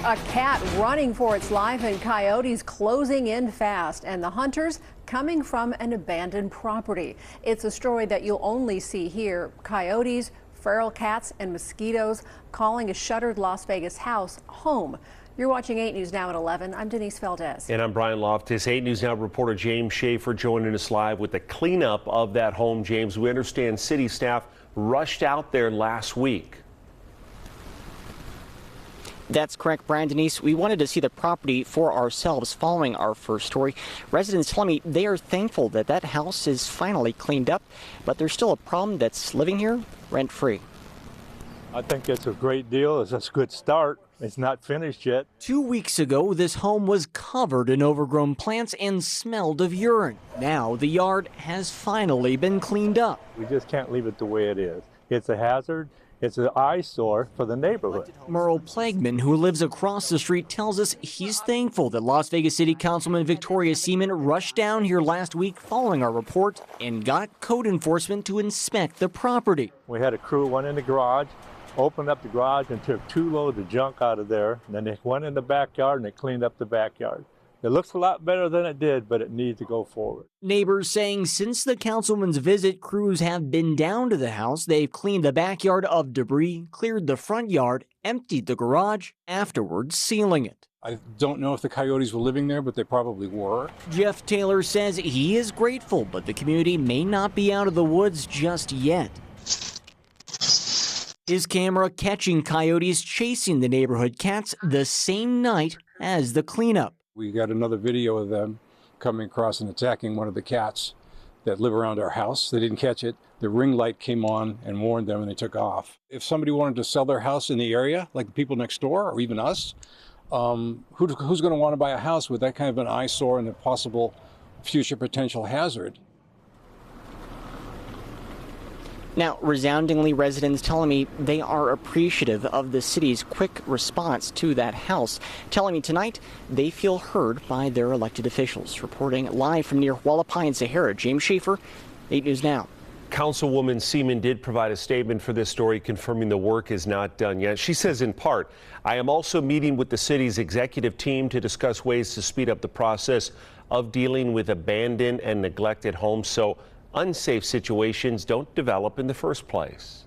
A cat running for its life and coyotes closing in fast, and the hunters coming from an abandoned property. It's a story that you'll only see here. Coyotes, feral cats, and mosquitoes calling a shuttered Las Vegas house home. You're watching 8 News Now at 11. I'm Denise Valdez. And I'm Brian Loftus. 8 News Now reporter James Schaefer joining us live with the cleanup of that home. James, we understand city staff rushed out there last week. That's correct, Brian. Denise, we wanted to see the property for ourselves following our first story. Residents tell me they are thankful that that house is finally cleaned up, but there's still a problem that's living here rent-free. I think it's a great deal. It's a good start. It's not finished yet. 2 weeks ago, this home was covered in overgrown plants and smelled of urine. Now the yard has finally been cleaned up. We just can't leave it the way it is. It's a hazard. It's an eyesore for the neighborhood. Merle Plagman, who lives across the street, tells us he's thankful that Las Vegas City Councilman Victoria Seaman rushed down here last week following our report and got code enforcement to inspect the property. We had a crew went in the garage, opened up the garage and took 2 loads of junk out of there. And then they went in the backyard and they cleaned up the backyard. It looks a lot better than it did, but it needs to go forward. Neighbors saying since the councilman's visit, crews have been down to the house. They've cleaned the backyard of debris, cleared the front yard, emptied the garage, afterwards sealing it. I don't know if the coyotes were living there, but they probably were. Jeff Taylor says he is grateful, but the community may not be out of the woods just yet. His camera catching coyotes chasing the neighborhood cats the same night as the cleanup. We got another video of them coming across and attacking one of the cats that live around our house. They didn't catch it. The ring light came on and warned them, and they took off. If somebody wanted to sell their house in the area, like the people next door or even us, who's going to want to buy a house with that kind of an eyesore and a possible future potential hazard? Now, resoundingly, residents telling me they are appreciative of the city's quick response to that house, telling me tonight they feel heard by their elected officials. Reporting live from near Hualapai and Sahara, James Schaefer, 8 News Now. Councilwoman Seaman did provide a statement for this story confirming the work is not done yet. She says in part, I am also meeting with the city's executive team to discuss ways to speed up the process of dealing with abandoned and neglected homes so unsafe situations don't develop in the first place.